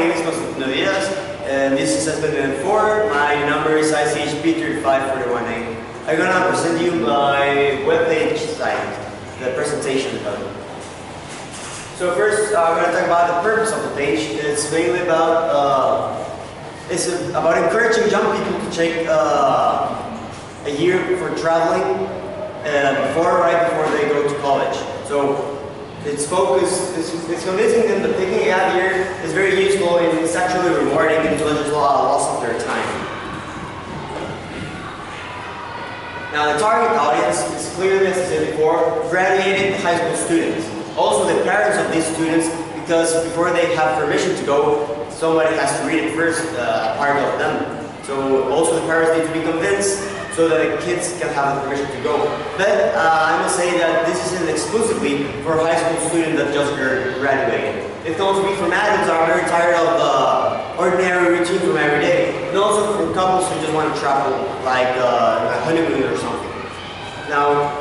name is Constantino Diaz, and this is Constantino 4. My number is ICHP35418. I'm gonna present you my webpage site, the presentation of it. So first, I'm gonna talk about the purpose of the page. It's mainly about encouraging young people to take a year for traveling right before they go to college. So its focus is convincing them that taking a gap year is very useful and it's actually rewarding and there's a loss of their time. Now the target audience is clearly, as I said before, graduated high school students. Also the parents of these students, because before they have permission to go, somebody has to read it first, part of them. So also the parents need to be convinced so that the kids can have the permission to go. But I must say that this isn't exclusively for high school students that just graduated. It can also be from adults that are very tired of the ordinary routine from every day. And also for couples who just want to travel, like a honeymoon or something. Now,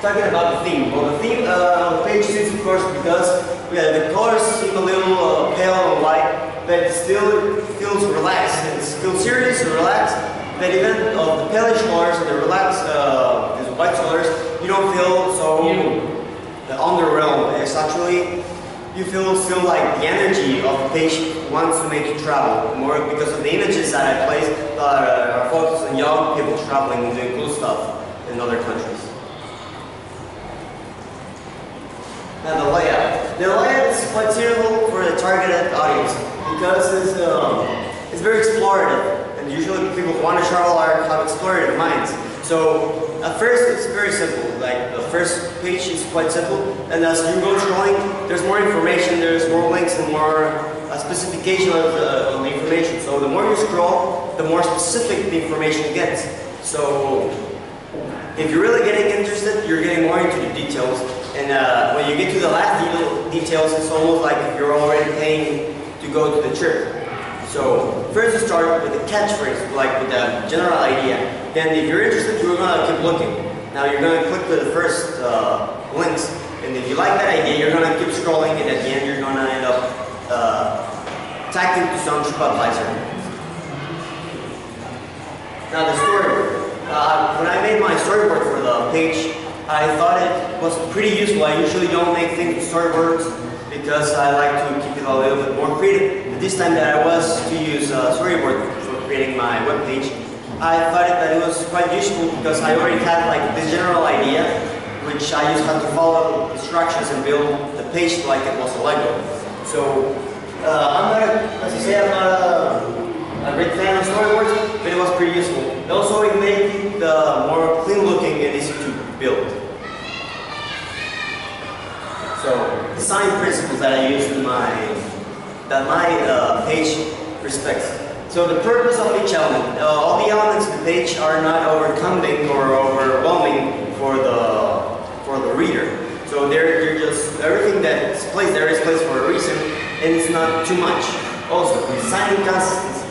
talking about the theme. Well, the theme of the page suits, of course, because the colors seem a little pale and light, but it still feels relaxed. It's still serious and relaxed. But even of the palish colors and the relaxed, these white colors, you don't feel so underwhelmed. It's actually, you feel still like the energy of the page wants to make you travel more because of the images that I place that are focused on young people traveling and doing cool stuff in other countries. Now the layout. The layout is quite suitable for the targeted audience because it's very explorative. And usually people who want to travel have explorative minds. So at first it's very simple. Like the first page is quite simple, and as you go scrolling, there's more information, there's more links and more specification of the information. So the more you scroll, the more specific the information gets. So if you're really getting interested, you're getting more into the details. And when you get to the last details, it's almost like if you're already paying to go to the trip. So first you start with the catchphrase, like with the general idea. Then if you're interested, you're going to keep looking. Now you're going to click to the first links. And if you like that idea, you're going to keep scrolling, and at the end you're going to end up tagging to some TripAdvisor. Now the storyboard. When I made my storyboard for the page, I thought it was pretty useful. I usually don't make things with storyboards because I like to keep it a little bit more creative. But this time that I was to use storyboard for creating my webpage, I thought that it was quite useful because I already had like this general idea, which I just had to follow instructions and build the page like it was a Lego. So as I say, I'm not a great fan of storyboards, but it was pretty useful. And also it made it more clean looking and easy to build. So, design principles that I use in my page respects. So the purpose of each element, all the elements of the page are not overcoming or overwhelming for the reader. So they're just, everything that's placed there is placed for a reason, and it's not too much. Also, designing consistency.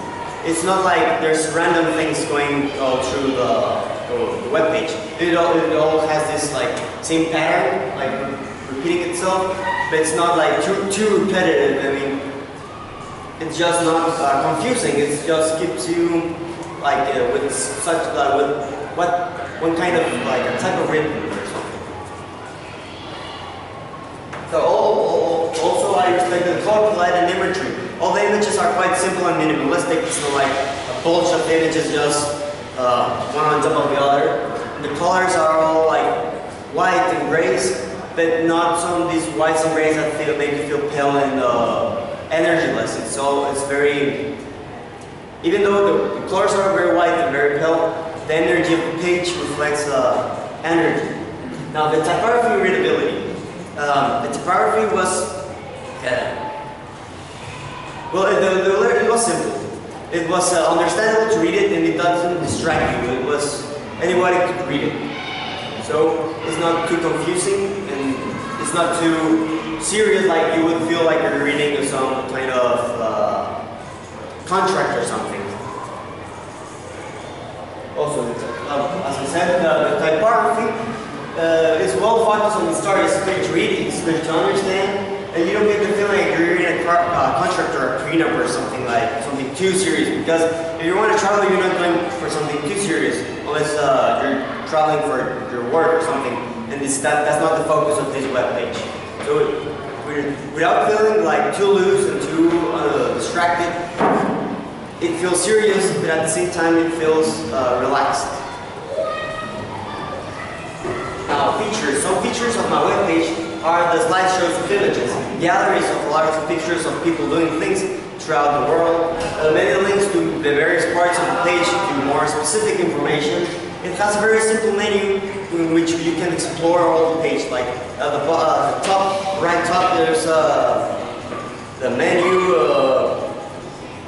It's not like there's random things going all through the web page. It all has this like same pattern, like repeating itself, but it's not like too repetitive. I mean, it's just not confusing. It just keeps you like with such with one kind of like a type of rhythm or something. So also I respect the color palette and imagery. All the images are quite simple and minimalistic. It's not like a bunch of images just one on top of the other. The colors are all like white and grays, but not some of these whites and grays that make you feel pale and energyless. It's very, even though the colors are very white and very pale, the energy of the page reflects energy. Now the typography readability. The typography was, it was simple. It was understandable to read it, and it doesn't distract you. It was, anybody could read it. So it's not too confusing, and it's not too serious like you would feel like you're reading some kind of contract or something. Also, as I said, the typography is well focused on the story. It's quick to read, it's quick to understand, and you don't get the feeling like you're reading a contract prenup or something too serious. Because if you want to travel, you're not going for something too serious, unless you're traveling for your work or something. And that's not the focus of this webpage. So without feeling like too loose and too distracted, it feels serious, but at the same time it feels relaxed. Now features. Some features of my webpage are the slideshows of images, galleries of a lot of pictures of people doing things throughout the world, many links to the various parts of the page to more specific information. It has a very simple menu in which you can explore all the page. Like at the top, right top, there's the menu,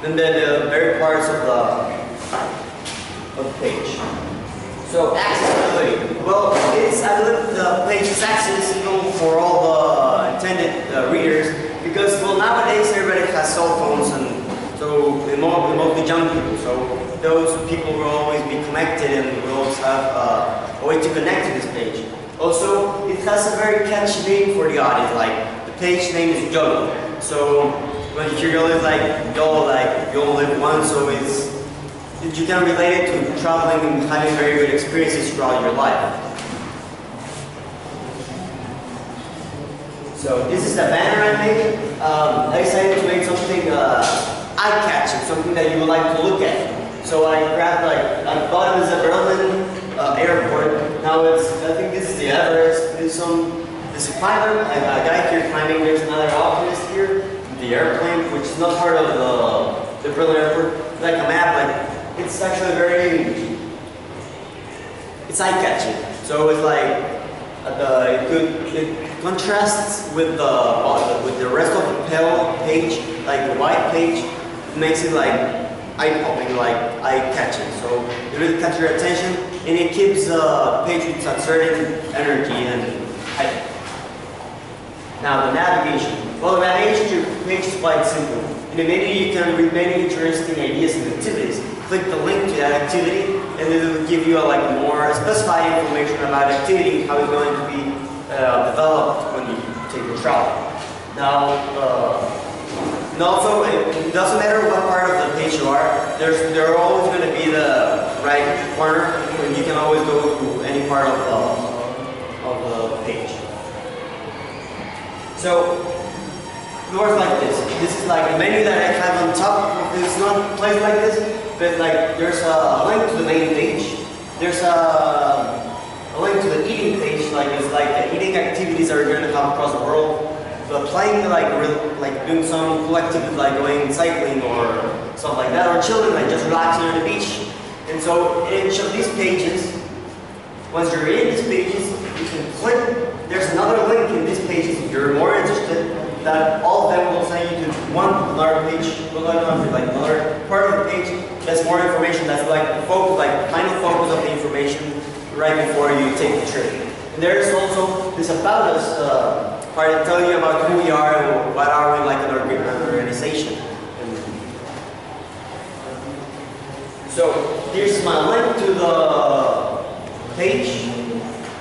and then the very parts of the page. So accessibility. Well, I believe the page is accessible for all the intended readers because, well, nowadays everybody has cell phones, and so mostly young people. So those people will always be connected and will always have a way to connect to this page. Also, it has a very catchy name for the audience. Like the page name is YOLO. So when you hear YOLO, it's like YOLO, like you only live once. So you can relate it to traveling and having very good experiences throughout your life. So this is the banner I made. I decided to make something eye-catching, something that you would like to look at. So I grabbed at the bottom is the Berlin airport. Now I think this is the Everest. There's a climber, a guy here climbing. There's another alpinist here. The airplane, which is not part of the Berlin airport. Like a map, it's actually it's eye-catching. So it's like it contrasts with the rest of the pale page, like the white page. It makes it like eye-popping, like eye-catching. So it really catches your attention, and it keeps the page with a certain energy and height. Now the navigation. Well, the navigation to your page is quite simple. In the menu, you can read many interesting ideas and activities. Click the link to that activity, and it will give you more specified information about the activity, how it's going to be developed when you take the travel. Now, and also, it doesn't matter what part of the page you are. There are always going to be the right corner, and you can always go to any part of the page. So it works like this. This is like a menu that I have on top. It's not placed like this, but like there's a link to the main page. There's a link to the eating page. Like it's like the eating activities that are going to come across the world. But playing like doing some cool activities like going cycling or stuff like that, or chilling, like just relaxing on the beach. And so in each of these pages, once you're in these pages, you can click. There's another link in these pages if you're more interested. That all of them will send you to another page, like another part of the page. That's more information. That's like the focus, like final focus of the information right before you take the trip. And there's also this about us part that telling you about who we are and what are we like in our organization. So here's my link to the page.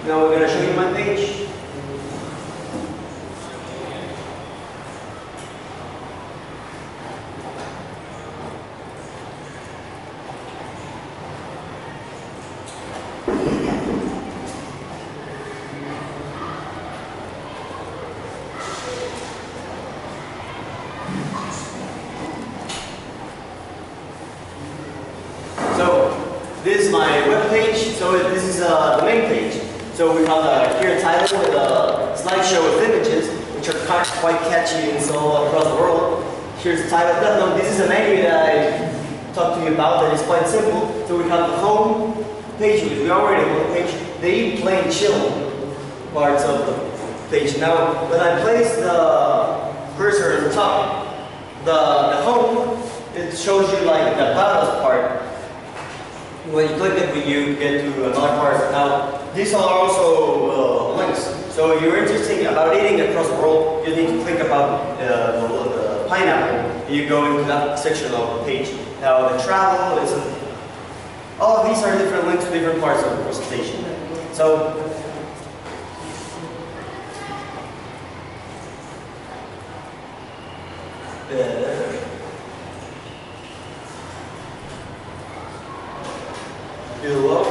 Now we're going to show you my page. This is my web page. So this is the main page. So we have here a title with a slideshow of images, which are quite catchy and so across the world. Here's the title. No, this is a menu that I talked to you about that is quite simple. So we have the home page, which we already have the page. The eat, play, and chill parts of the page. Now, when I place the cursor at the top, the home, it shows you like the about us part. When you click it, you get to another part. Now, these are also links. So if you're interested about eating across the world, you need to think about the pineapple. You go into that section of the page. Now, the travel is all of these are different links to different parts of the presentation. So, below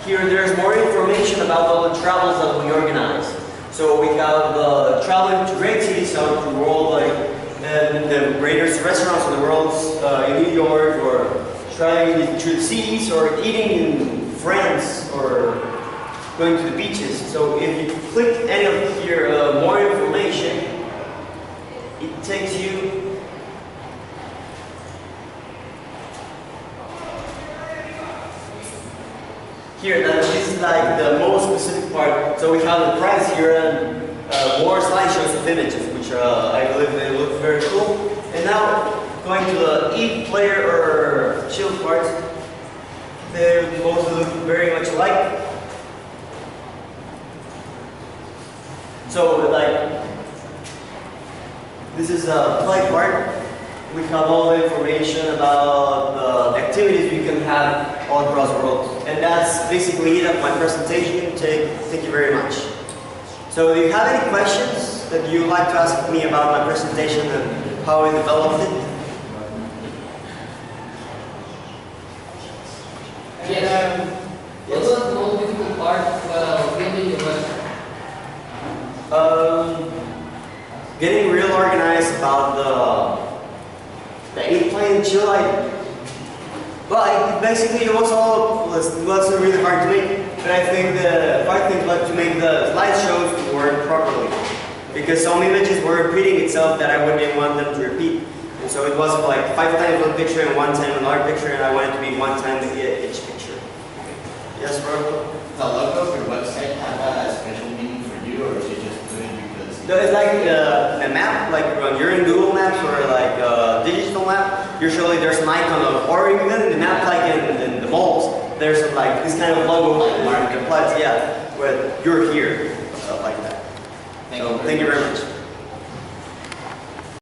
here, there's more information about all the travels that we organize. So we have traveling to great cities out of the world, like the greatest restaurants in the world in New York, or traveling through the seas, or eating in France, or going to the beaches. So if you click any of here, more information, it takes you here. This is like the most specific part. So we have the price here and more slideshows of images, which I believe they look very cool. And now going to the eat, player, or chill part, they both look very much alike. So like, this is the play part. We have all the information about the activities you can have all across the world. And that's basically it of my presentation. Thank you very much. So do you have any questions that you would like to ask me about my presentation and how I developed it? Yes. What was the most difficult part while building your website? Getting real organized about the 8-plane chill. Well, basically it wasn't really hard to make, but I think the hard thing was to make the slideshows work properly. Because some images were repeating itself that I wouldn't want them to repeat. And so it was like 5 times one picture and 1 time another picture, and I wanted to be 1 time each picture. Yes, bro? The logo of your website have a special meaning for you, or is it just doing because? No, it's like a map, like when you're in Google Maps or like a digital map, usually there's an icon of, or even in the map like in the malls, there's like this kind of logo that applies, yeah, but you're here, stuff like that. Thank you very much.